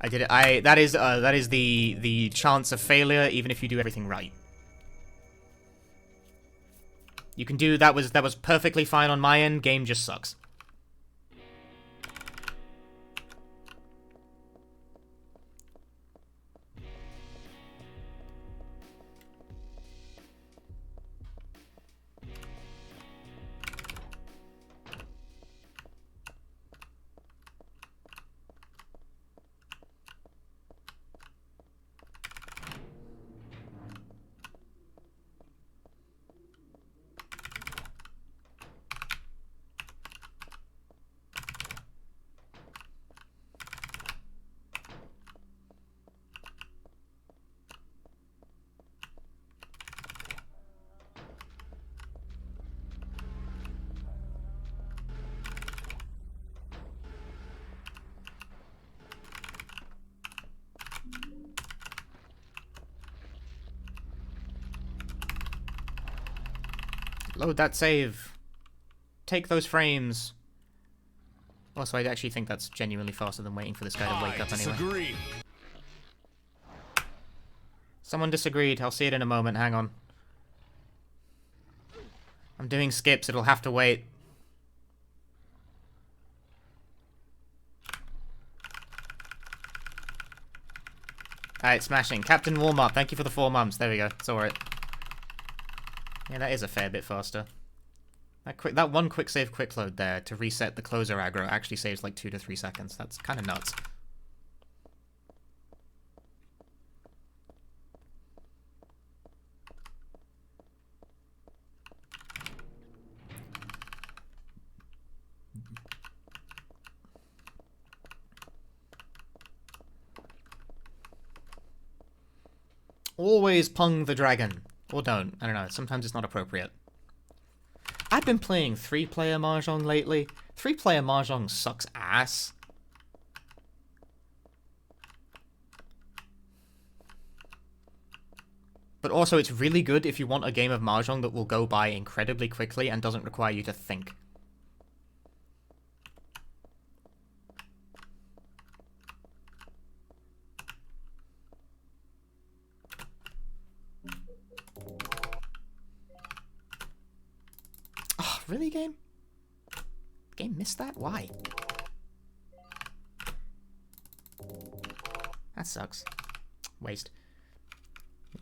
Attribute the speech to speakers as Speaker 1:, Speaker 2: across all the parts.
Speaker 1: I did it. That is the chance of failure, even if you do everything right. You can do that was perfectly fine on my end. Game just sucks. Load that save. Take those frames. Also, I actually think that's genuinely faster than waiting for this guy to wake up anyway. Someone disagreed. I'll see it in a moment. Hang on. I'm doing skips. It'll have to wait. Alright, smashing. Captain Warm-Up, thank you for the 4 months. There we go. It's alright. Yeah, that is a fair bit faster. That one quick save, quick load there to reset the closer aggro actually saves like 2 to 3 seconds. That's kind of nuts. Always pung the dragon. Or don't. I don't know. Sometimes it's not appropriate. I've been playing 3-player Mahjong lately. 3-player Mahjong sucks ass. But also, it's really good if you want a game of Mahjong that will go by incredibly quickly and doesn't require you to think. Really, game? Game missed that? Why? That sucks. Waste.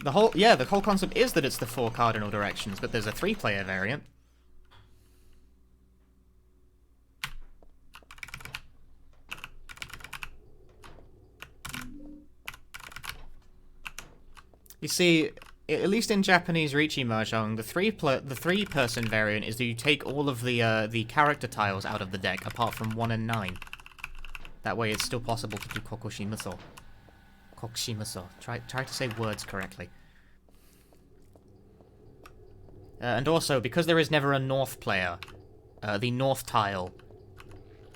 Speaker 1: The whole concept is that it's the 4 cardinal directions, but there's a 3-player variant. You see, at least in Japanese Riichi Mahjong, the 3-person variant is that you take all of the character tiles out of the deck, apart from 1 and 9. That way it's still possible to do Kokushimuso. Kokushimuso. Try to say words correctly. And also, because there is never a north player, the north tile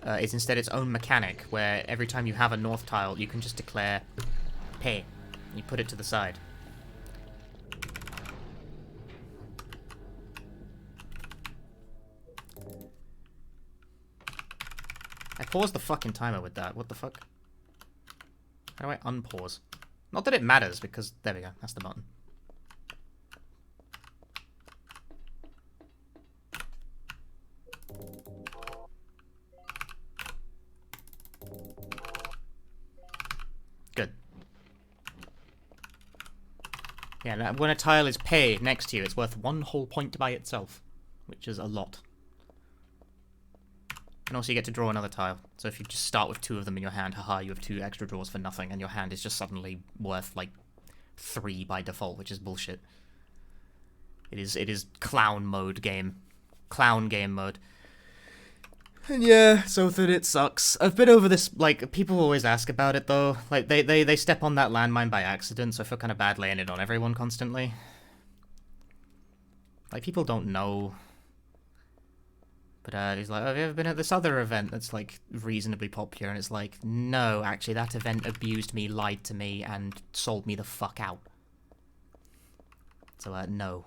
Speaker 1: is instead its own mechanic, where every time you have a north tile, you can just declare pei. You put it to the side. I paused the fucking timer with that. What the fuck? How do I unpause? Not that it matters, because... There we go. That's the button. Good. Yeah, when a tile is pei next to you, it's worth 1 whole point by itself, which is a lot. And also you get to draw another tile. So if you just start with 2 of them in your hand, haha, you have 2 extra draws for nothing, and your hand is just suddenly worth, like, 3 by default, which is bullshit. It is clown mode game. Clown game mode. And yeah, so that it sucks. I've been over this, like, people always ask about it, though. Like, they step on that landmine by accident, so I feel kind of bad laying it on everyone constantly. Like, people don't know... But he's like, oh, have you ever been at this other event that's, like, reasonably popular? And it's like, no, actually, that event abused me, lied to me, and sold me the fuck out. So, no.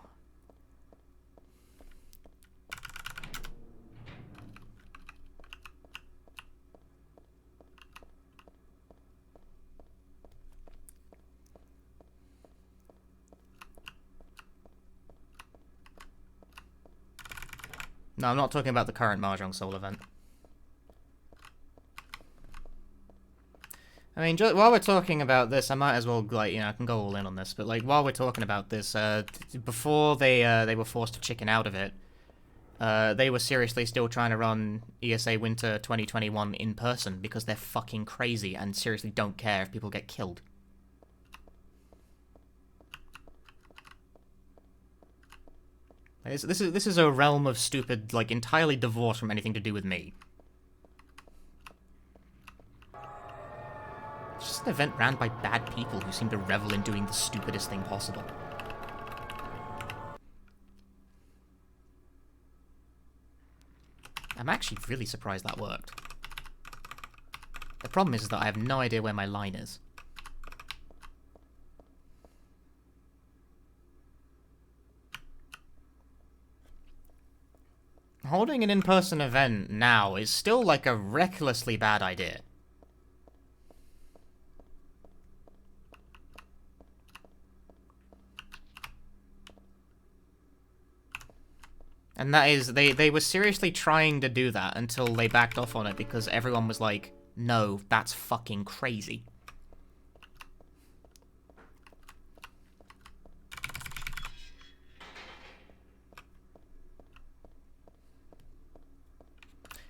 Speaker 1: No, I'm not talking about the current Mahjong Soul event. I mean, while we're talking about this, I might as well, like, you know, I can go all in on this, but, like, while we're talking about this, before they were forced to chicken out of it, they were seriously still trying to run ESA Winter 2021 in person because they're fucking crazy and seriously don't care if people get killed. This is a realm of stupid, like, entirely divorced from anything to do with me. It's just an event ran by bad people who seem to revel in doing the stupidest thing possible. I'm actually really surprised that worked. The problem is that I have no idea where my line is. Holding an in-person event now is still like a recklessly bad idea. And that is, they were seriously trying to do that until they backed off on it because everyone was like, no, that's fucking crazy.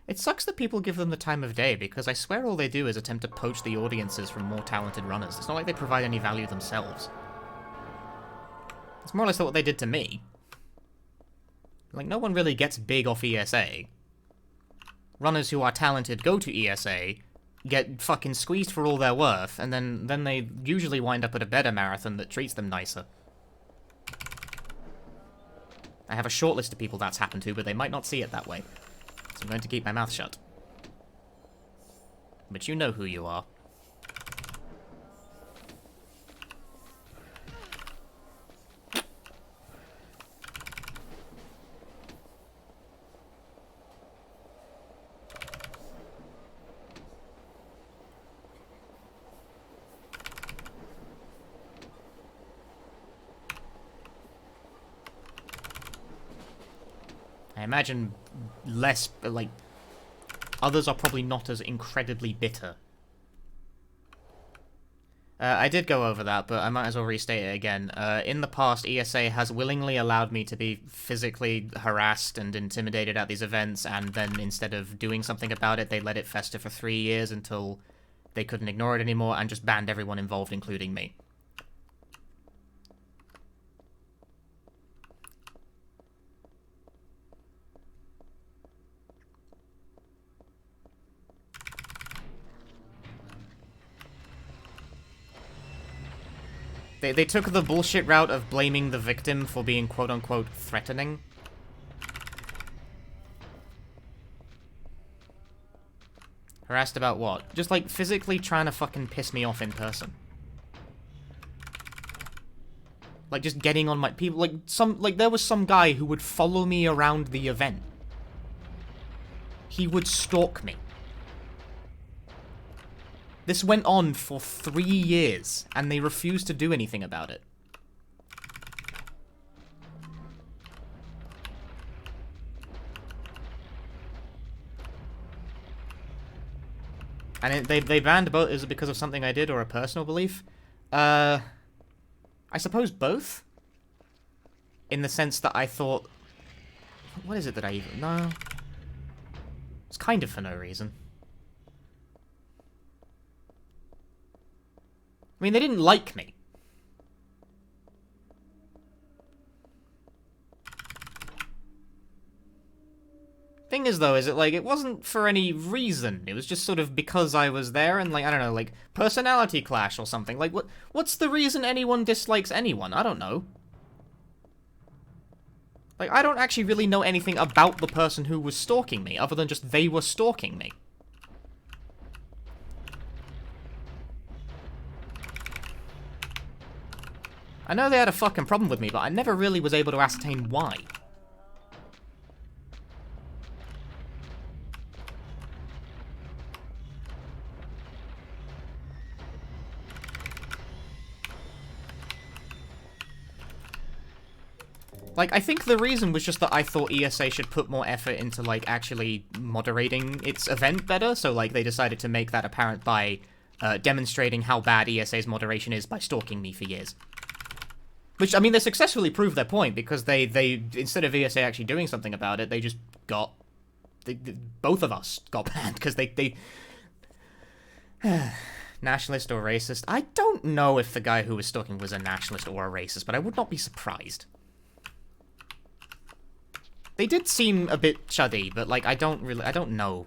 Speaker 1: It sucks that people give them the time of day, because I swear all they do is attempt to poach the audiences from more talented runners. It's not like they provide any value themselves. It's more or less what they did to me. Like, no one really gets big off ESA. Runners who are talented go to ESA, get fucking squeezed for all they're worth, and then they usually wind up at a better marathon that treats them nicer. I have a short list of people that's happened to, but they might not see it that way. So I'm going to keep my mouth shut. But you know who you are. I imagine less, like, others are probably not as incredibly bitter. I did go over that, but I might as well restate it again. In the past, ESA has willingly allowed me to be physically harassed and intimidated at these events, and then instead of doing something about it, they let it fester for 3 years until they couldn't ignore it anymore and just banned everyone involved, including me. They took the bullshit route of blaming the victim for being quote-unquote threatening. Harassed about what? Just, like, physically trying to fucking piss me off in person. Like, just getting on my... people, like, there was some guy who would follow me around the event. He would stalk me. This went on for 3 years, and they refused to do anything about it. And they banned both. Is it because of something I did or a personal belief? I suppose both. In the sense that I thought... What is it that I even... No. It's kind of for no reason. I mean, they didn't like me. Thing is, though, is it, like, it wasn't for any reason. It was just sort of because I was there and, like, I don't know, like, personality clash or something. Like, what's the reason anyone dislikes anyone? I don't know. Like, I don't actually really know anything about the person who was stalking me, other than just they were stalking me. I know they had a fucking problem with me, but I never really was able to ascertain why. Like, I think the reason was just that I thought ESA should put more effort into, like, actually moderating its event better, so, like, they decided to make that apparent by demonstrating how bad ESA's moderation is by stalking me for years. Which, I mean, they successfully proved their point, because they instead of ESA actually doing something about it, they just got... both of us got banned, because they nationalist or racist? I don't know if the guy who was stalking was a nationalist or a racist, but I would not be surprised. They did seem a bit chuddy, but, like, I don't know.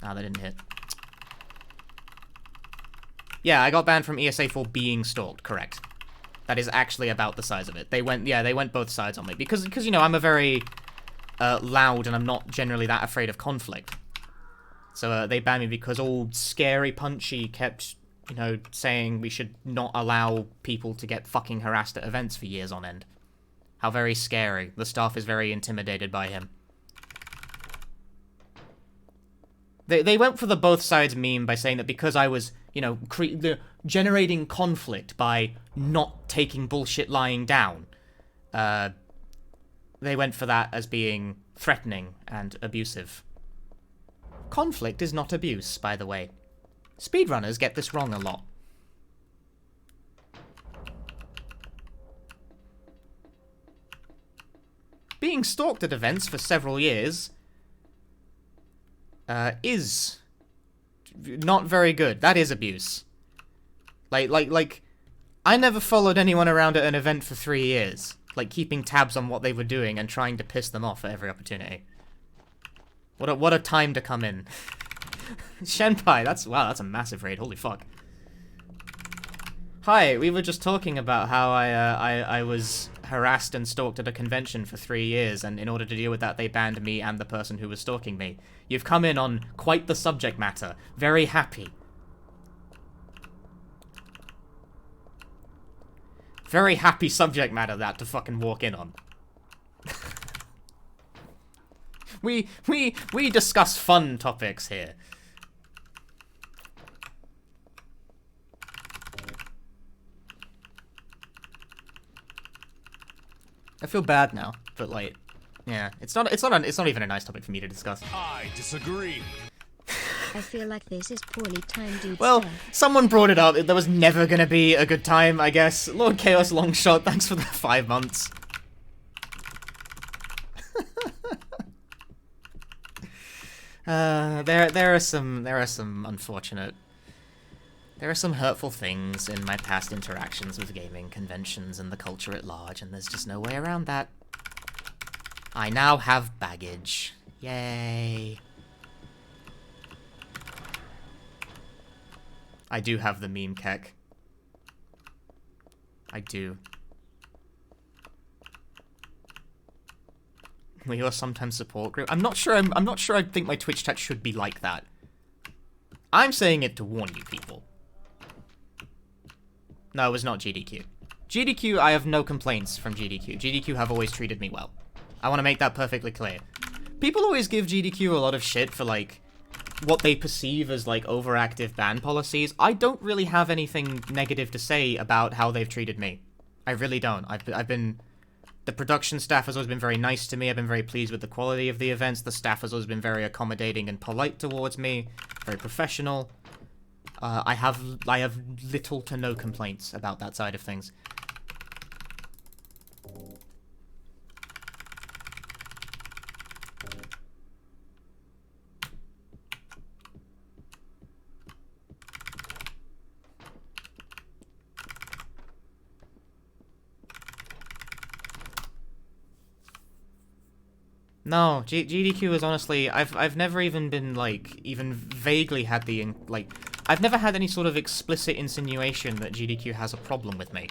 Speaker 1: Ah, that didn't hit. Yeah, I got banned from ESA for being stalked, correct. That is actually about the size of it. They went both sides on me. Because you know, I'm a very loud and I'm not generally that afraid of conflict. So they banned me because old Scary Punchy kept, you know, saying we should not allow people to get fucking harassed at events for years on end. How very scary. The staff is very intimidated by him. They went for the both sides meme by saying that because I was, you know, generating conflict by not taking bullshit lying down, they went for that as being threatening and abusive. Conflict is not abuse, by the way. Speedrunners get this wrong a lot. Being stalked at events for several years is not very good. That is abuse. Like, I never followed anyone around at an event for 3 years. Like, keeping tabs on what they were doing and trying to piss them off at every opportunity. What a time to come in. Shenpai, that's a massive raid, holy fuck. Hi, we were just talking about how I was harassed and stalked at a convention for 3 years, and in order to deal with that, they banned me and the person who was stalking me. You've come in on quite the subject matter. Very happy. Very happy subject matter that to fucking walk in on. We discuss fun topics here. I feel bad now, but like, yeah, it's not even a nice topic for me to discuss.
Speaker 2: I disagree.
Speaker 3: I feel like this is poorly timed, dude.
Speaker 1: Well, someone brought it up. There was never gonna be a good time, I guess. Lord Chaos Longshot, thanks for the 5 months. There are some unfortunate... There are some hurtful things in my past interactions with gaming conventions and the culture at large, and there's just no way around that. I now have baggage. Yay. I do have the meme kek. I do. We are sometimes support group. I'm not sure I think my Twitch chat should be like that. I'm saying it to warn you people. No, it was not GDQ. GDQ, I have no complaints from GDQ. GDQ have always treated me well. I want to make that perfectly clear. People always give GDQ a lot of shit for, like, what they perceive as, like, overactive ban policies. I don't really have anything negative to say about how they've treated me. I really don't. I've been... The production staff has always been very nice to me. I've been very pleased with the quality of the events. The staff has always been very accommodating and polite towards me. Very professional. I have little to no complaints about that side of things. No, GDQ is honestly, I've never even been, like, even vaguely had the, like, I've never had any sort of explicit insinuation that GDQ has a problem with me.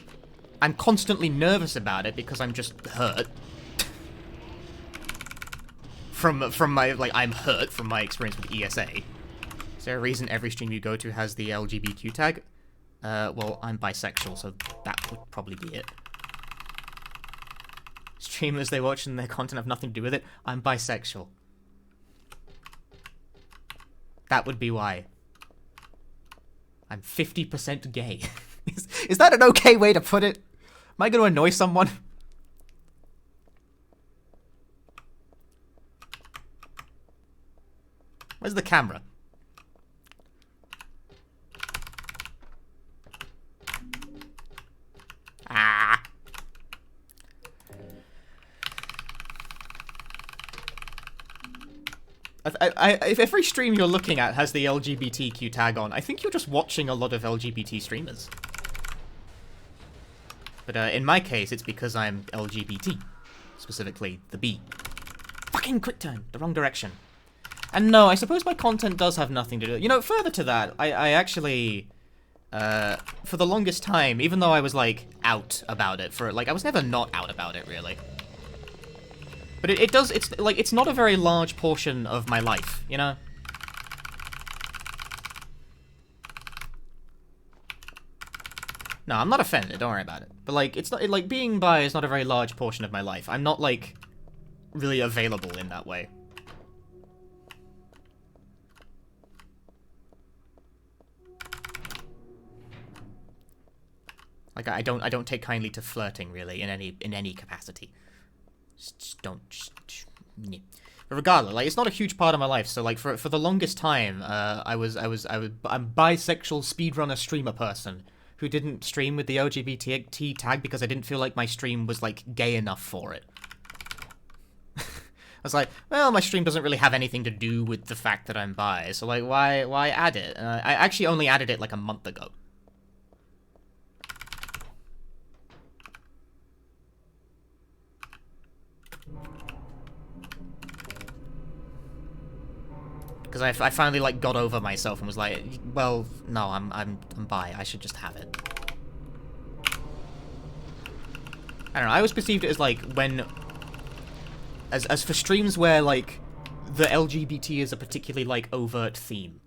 Speaker 1: I'm constantly nervous about it because I'm just hurt. From my, like, I'm hurt from my experience with ESA. Is there a reason every stream you go to has the LGBTQ tag? Well, I'm bisexual, so that would probably be it. Streamers they watch and their content have nothing to do with it. I'm bisexual. That would be why. I'm 50% gay. Is that an okay way to put it? Am I going to annoy someone? Where's the camera? Ah. If every stream you're looking at has the LGBTQ tag on, I think you're just watching a lot of LGBT streamers. But in my case, it's because I'm LGBT. Specifically, the B. Fucking quick turn! The wrong direction. And no, I suppose my content does have nothing to do... You know, further to that, I actually... for the longest time, even though I was, like, out about it for... Like, I was never not out about it, really. But it does... It's, like, it's not a very large portion of my life, you know? No, I'm not offended, don't worry about it. But, like, it's not... Like, being bi is not a very large portion of my life. I'm not, like, really available in that way. Like, I don't take kindly to flirting, really, in any capacity. Just don't... yeah. But regardless, like, it's not a huge part of my life, so, like, for the longest time, I'm bisexual speedrunner streamer person who didn't stream with the LGBT tag because I didn't feel like my stream was, like, gay enough for it. I was like, well, my stream doesn't really have anything to do with the fact that I'm bi, so, like, why add it? I actually only added it, like, a month ago. Because I finally, like, got over myself and was like, well, no, I'm bi. I should just have it. I don't know. I always perceived it as, like, when... As for streams where, like, the LGBT is a particularly, like, overt theme.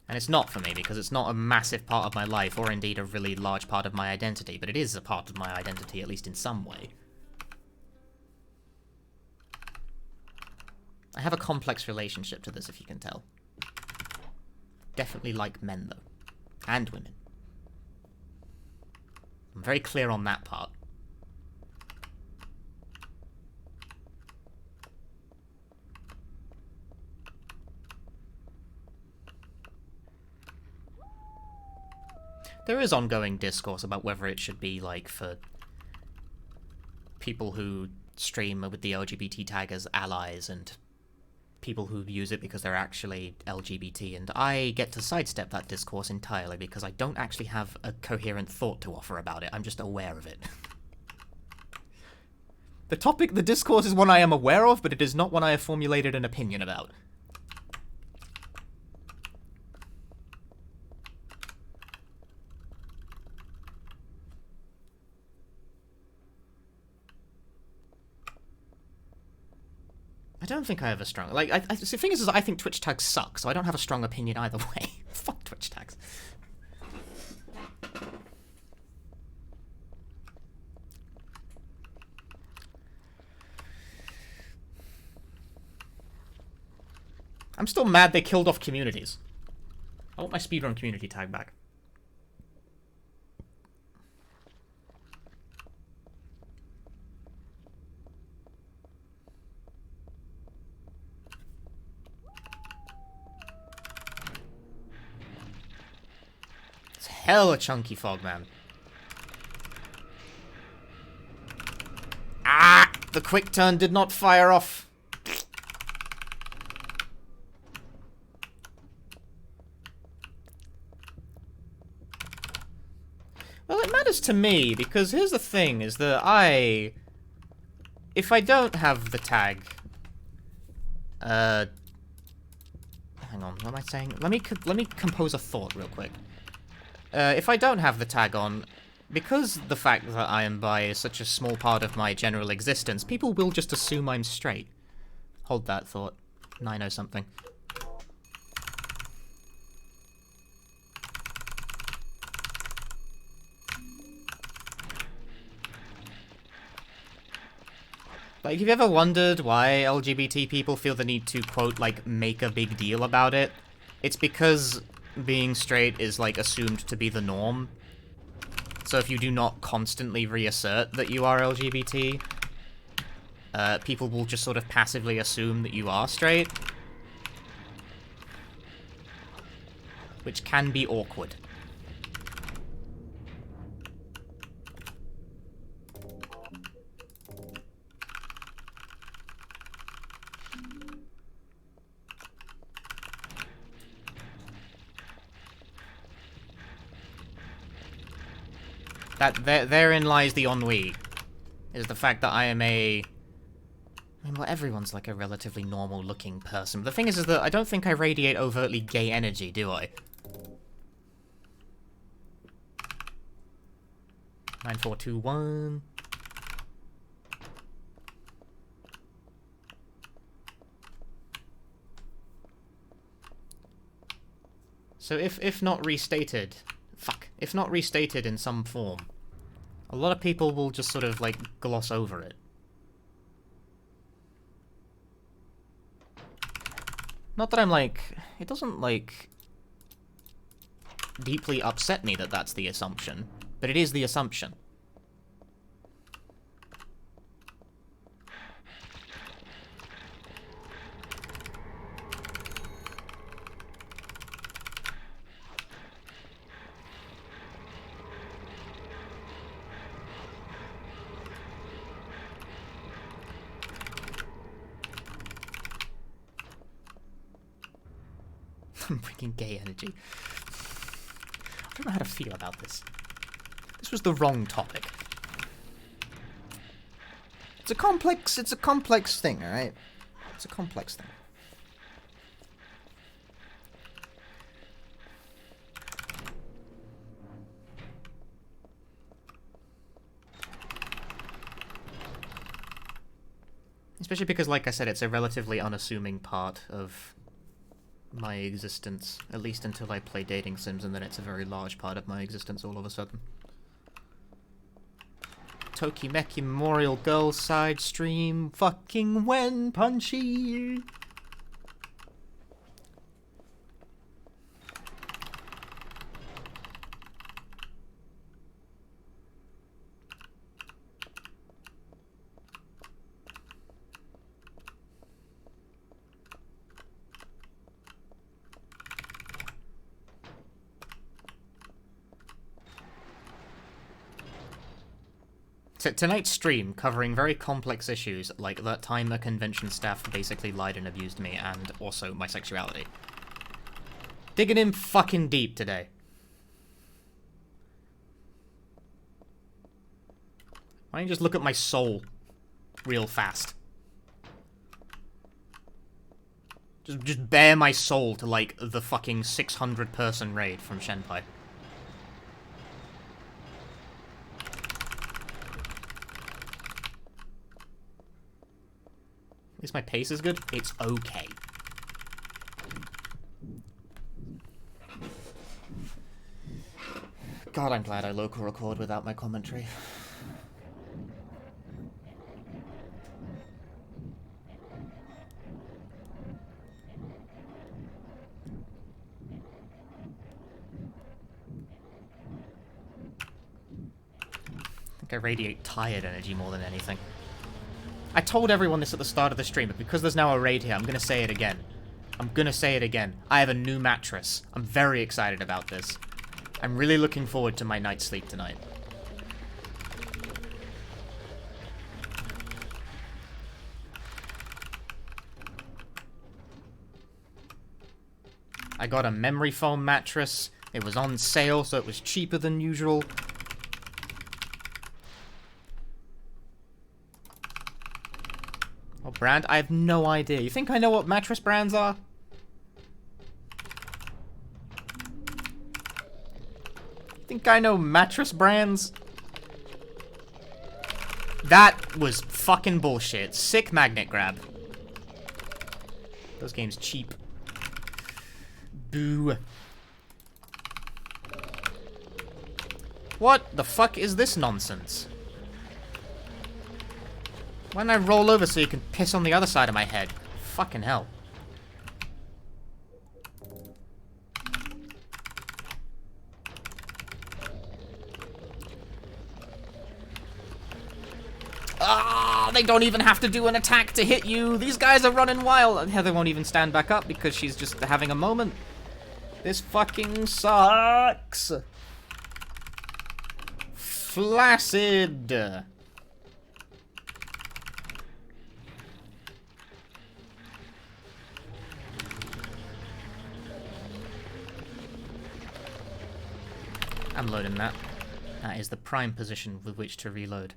Speaker 1: And it's not for me, because it's not a massive part of my life, or indeed a really large part of my identity, but it is a part of my identity, at least in some way. I have a complex relationship to this, if you can tell. Definitely like men, though. And women. I'm very clear on that part. There is ongoing discourse about whether it should be, like, for people who stream with the LGBT tag as allies and people who use it because they're actually LGBT, and I get to sidestep that discourse entirely because I don't actually have a coherent thought to offer about it. I'm just aware of it. The discourse is one I am aware of, but it is not one I have formulated an opinion about. I don't think I have a strong... Like, the thing is I think Twitch tags suck, so I don't have a strong opinion either way. Fuck Twitch tags. I'm still mad they killed off communities. I want my speedrun community tag back. Hella chunky fog, man. Ah! The quick turn did not fire off. Well, it matters to me, because here's the thing, is that if I don't have the tag... hang on, what am I saying? Let me compose a thought real quick. If I don't have the tag on, because the fact that I am bi is such a small part of my general existence, people will just assume I'm straight. Hold that thought. 9-0 something. Like, have you ever wondered why LGBT people feel the need to, quote, like, make a big deal about it? It's because being straight is, like, assumed to be the norm. So if you do not constantly reassert that you are LGBT, people will just sort of passively assume that you are straight. Which can be awkward. Therein lies the ennui, is the fact that I am a... I mean, well, everyone's like a relatively normal-looking person. But the thing is that I don't think I radiate overtly gay energy, do I? 9421. So if not restated... Fuck. If not restated in some form, a lot of people will just sort of, like, gloss over it. Not that I'm, like... It doesn't, like... deeply upset me that that's the assumption, but it is the assumption. I'm bringing gay energy. I don't know how to feel about this. This was the wrong topic. It's a complex thing, alright? It's a complex thing. Especially because, like I said, it's a relatively unassuming part of my existence, at least until I play dating sims, and then it's a very large part of my existence all of a sudden. Tokimeki Memorial Girls side stream, fucking when, Punchy! Tonight's stream, covering very complex issues, like that time a convention staff basically lied and abused me, and also my sexuality. Digging in fucking deep today. Why don't you just look at my soul real fast? Just bare my soul to, like, the fucking 600-person raid from Shenpai. At least my pace is good. It's okay. God, I'm glad I local record without my commentary. I think I radiate tired energy more than anything. I told everyone this at the start of the stream, but because there's now a raid here, I'm gonna say it again. I'm gonna say it again. I have a new mattress. I'm very excited about this. I'm really looking forward to my night's sleep tonight. I got a memory foam mattress. It was on sale, so it was cheaper than usual. What brand? I have no idea. You think I know what mattress brands are? Think I know mattress brands? That was fucking bullshit. Sick magnet grab. Those games cheap. Boo. What the fuck is this nonsense? Why don't I roll over so you can piss on the other side of my head? Fucking hell. Ah! Oh, they don't even have to do an attack to hit you. These guys are running wild. And Heather won't even stand back up because she's just having a moment. This fucking sucks. Flaccid. I'm loading that. That is the prime position with which to reload.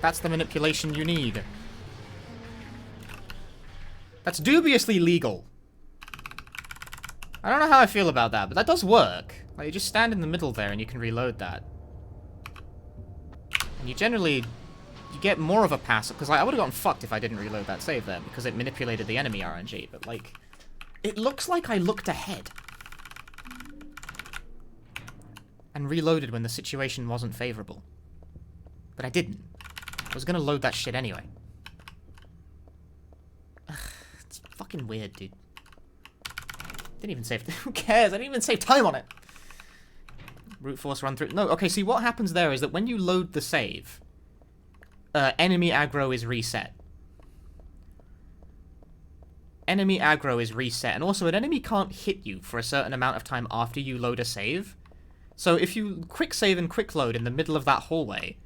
Speaker 1: That's the manipulation you need. That's dubiously legal. I don't know how I feel about that, but that does work. Like, you just stand in the middle there and you can reload that. And you generally... you get more of a pass, because like, I would have gotten fucked if I didn't reload that save there, because it manipulated the enemy RNG, but like... it looks like I looked ahead. And reloaded when the situation wasn't favorable. But I didn't. I was gonna load that shit anyway. Ugh, it's fucking weird, dude. Didn't even save... who cares? I didn't even save time on it! Brute force run through... no, okay, see, what happens there is that when you load the save, enemy aggro is reset. Enemy aggro is reset, and also an enemy can't hit you for a certain amount of time after you load a save. So if you quick save and quick load in the middle of that hallway,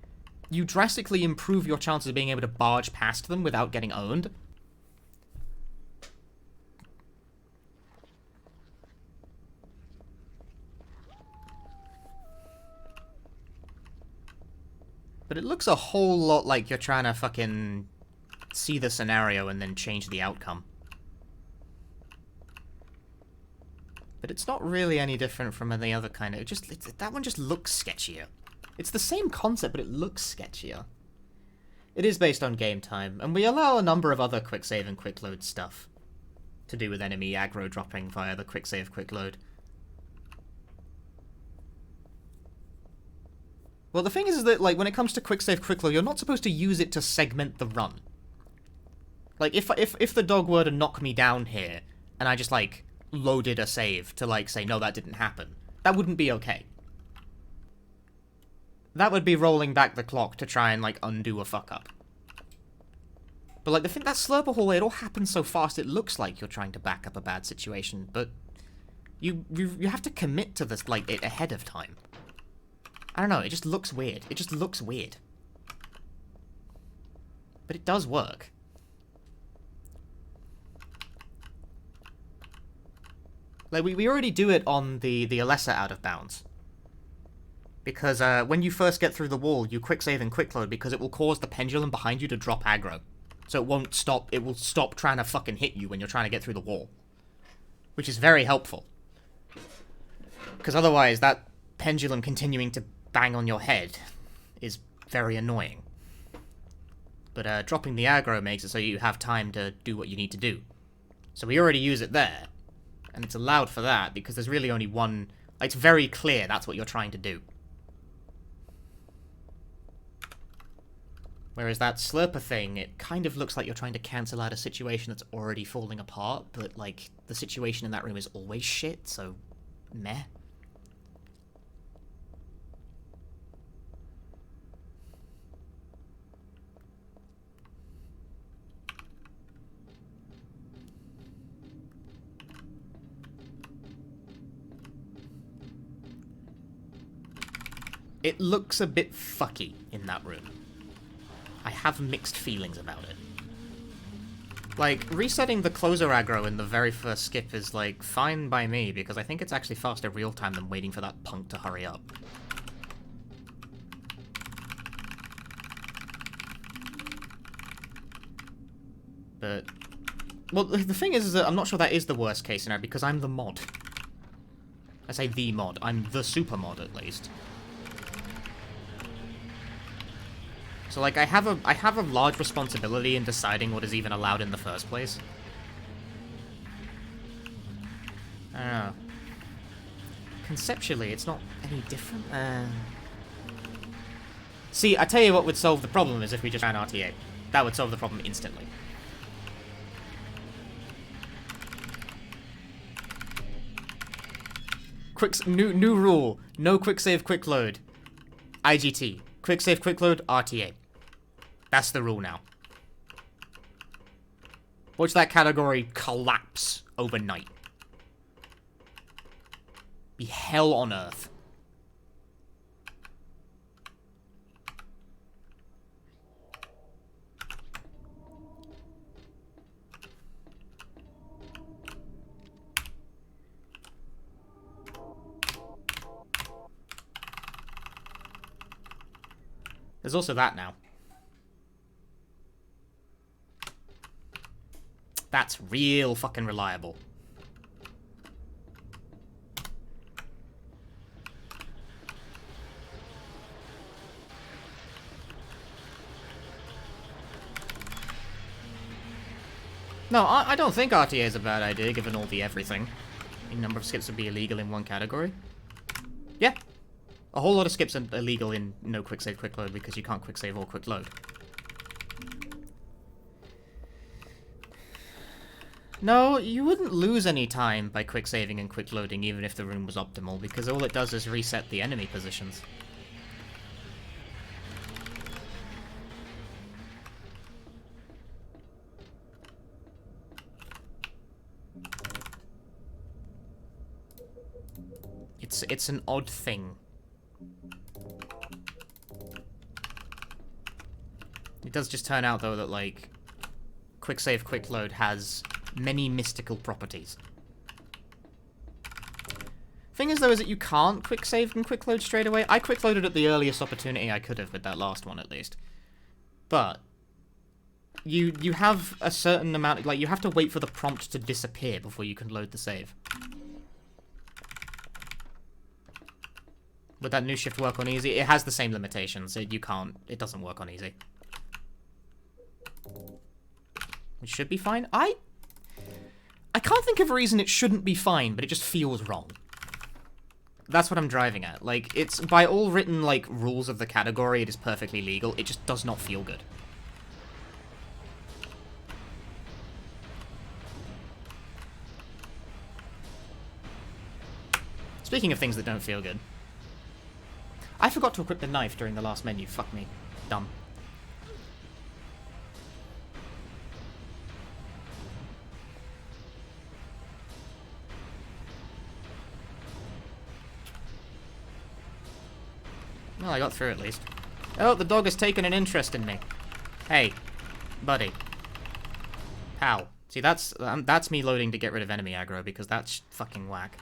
Speaker 1: you drastically improve your chances of being able to barge past them without getting owned. But it looks a whole lot like you're trying to fucking see the scenario and then change the outcome. But it's not really any different from any other kind of... that one just looks sketchier. It's the same concept, but it looks sketchier. It is based on game time, and we allow a number of other quick save and quick load stuff to do with enemy aggro dropping via the quick save, quick load. Well, the thing is that, like, when it comes to quick save, quick load, you're not supposed to use it to segment the run. Like, if the dog were to knock me down here, and I just, like, loaded a save to, like, say, no, that didn't happen, that wouldn't be okay. That would be rolling back the clock to try and, like, undo a fuck-up. But, like, the thing, that slurper hallway, it all happens so fast, it looks like you're trying to back up a bad situation, but you have to commit to this, like, it ahead of time. I don't know, it just looks weird. It just looks weird. But it does work. Like, we already do it on the Alessa out of bounds. Because when you first get through the wall, you quick save and quick load because it will cause the pendulum behind you to drop aggro. So it won't stop, it will stop trying to fucking hit you when you're trying to get through the wall. Which is very helpful. Because otherwise, that pendulum continuing to bang on your head is very annoying. But dropping the aggro makes it so you have time to do what you need to do. So we already use it there. And it's allowed for that because there's really only one... like, it's very clear that's what you're trying to do. Whereas that slurper thing, it kind of looks like you're trying to cancel out a situation that's already falling apart, but, like, the situation in that room is always shit, so... meh. It looks a bit fucky in that room. I have mixed feelings about it. Like, resetting the closer aggro in the very first skip is, like, fine by me, because I think it's actually faster real time than waiting for that punk to hurry up. But... well, the thing is that I'm not sure that is the worst case scenario, because I'm the mod. I say the mod. I'm the super mod, at least. So, like, I have a large responsibility in deciding what is even allowed in the first place. I don't know. Conceptually, it's not any different. See, I tell you what would solve the problem is if we just ran RTA. That would solve the problem instantly. New rule. No quick save, quick load. IGT. Quick save, quick load, RTA. That's the rule now. Watch that category collapse overnight. Be hell on earth. There's also that now. That's real fucking reliable. No, I don't think RTA is a bad idea, given all the everything. A number of skips would be illegal in one category. Yeah. A whole lot of skips are illegal in no quick save, quick load, because you can't quick save or quick load. No, you wouldn't lose any time by quick saving and quick loading, even if the room was optimal, because all it does is reset the enemy positions. It's an odd thing. It does just turn out, though, that, like, quick save, quick load has many mystical properties. Thing is, though, is that you can't quick save and quick load straight away. I quick loaded at the earliest opportunity I could have with that last one, at least. But you have a certain amount, like, you have to wait for the prompt to disappear before you can load the save. Would that new shift work on easy? It has the same limitations. It doesn't work on easy. It should be fine. I can't think of a reason it shouldn't be fine, but it just feels wrong. That's what I'm driving at. Like, it's, by all written, like, rules of the category, it is perfectly legal. It just does not feel good. Speaking of things that don't feel good. I forgot to equip the knife during the last menu. Fuck me. Dumb. Well, I got through at least. Oh, the dog has taken an interest in me. Hey, buddy. Pal. See, that's me loading to get rid of enemy aggro, because that's fucking whack.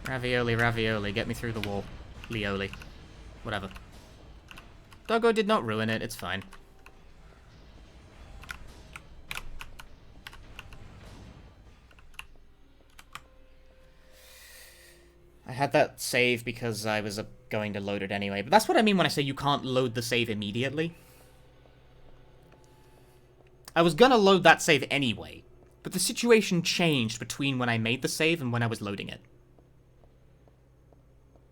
Speaker 1: Ravioli, ravioli, get me through the wall. Lioli. Whatever. Doggo did not ruin it, it's fine. I had that save because I was going to load it anyway, but that's what I mean when I say you can't load the save immediately. I was gonna load that save anyway, but the situation changed between when I made the save and when I was loading it.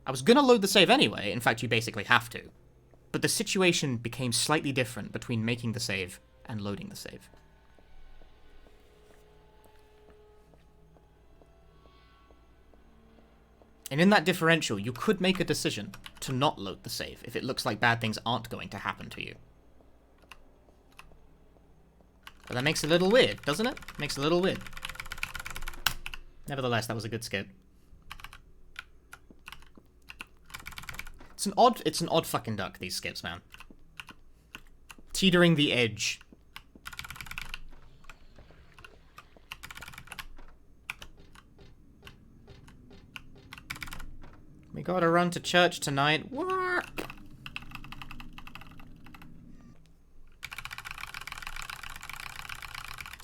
Speaker 1: I was gonna load the save anyway, in fact you basically have to, but the situation became slightly different between making the save and loading the save. And in that differential, you could make a decision to not load the save if it looks like bad things aren't going to happen to you. But that makes it a little weird, doesn't it? Makes it a little weird. Nevertheless, that was a good skip. It's an odd fucking duck, these skips, man. Teetering the edge. We gotta run to church tonight. What?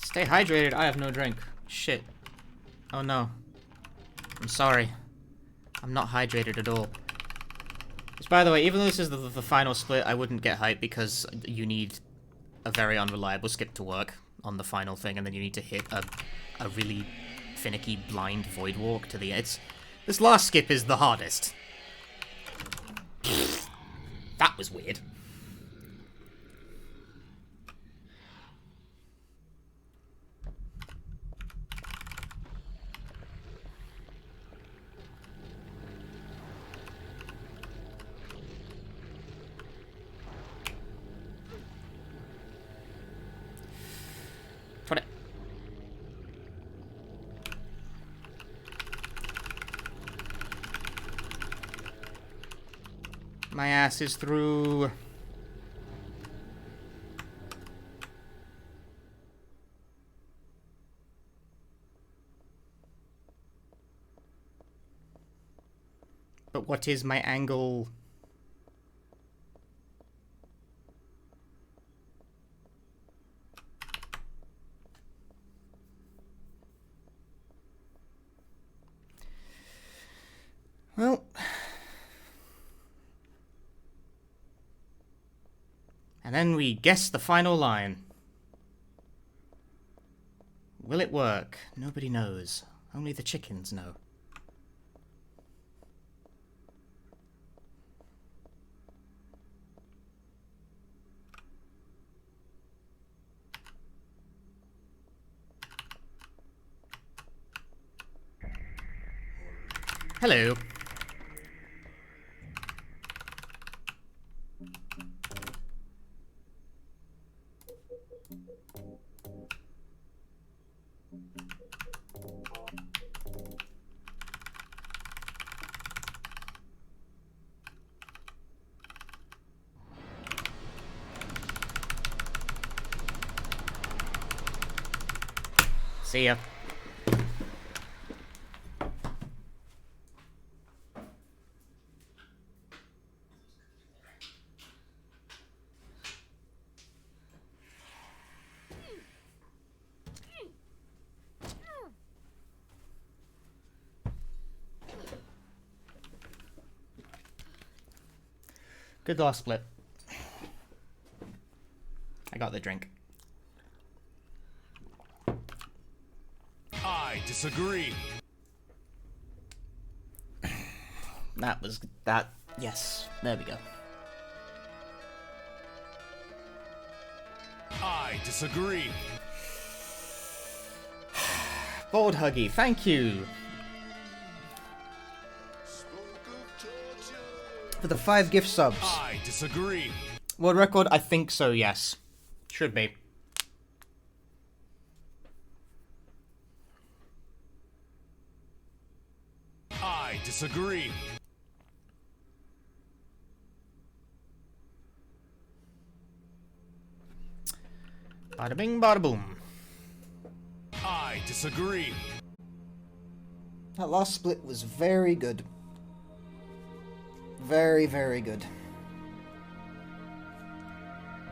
Speaker 1: Stay hydrated. I have no drink. Shit. Oh no. I'm sorry. I'm not hydrated at all. Which, by the way, even though this is the final split, I wouldn't get hyped because you need a very unreliable skip to work on the final thing, and then you need to hit a really finicky blind void walk to the edge. This last skip is the hardest. That was weird. My ass is through. But what is my angle? Well. And then we guess the final line. Will it work? Nobody knows. Only the chickens know. Hello. See ya. Good last split. I got the drink.
Speaker 2: I disagree.
Speaker 1: That was that. Yes, there we go.
Speaker 2: I disagree.
Speaker 1: Bold Huggy, thank you for the 5 gift subs.
Speaker 2: I disagree.
Speaker 1: World record? I think so, yes. Should be.
Speaker 2: I disagree.
Speaker 1: Bada bing, bada boom.
Speaker 2: I disagree.
Speaker 1: That last split was very good. Very, very good.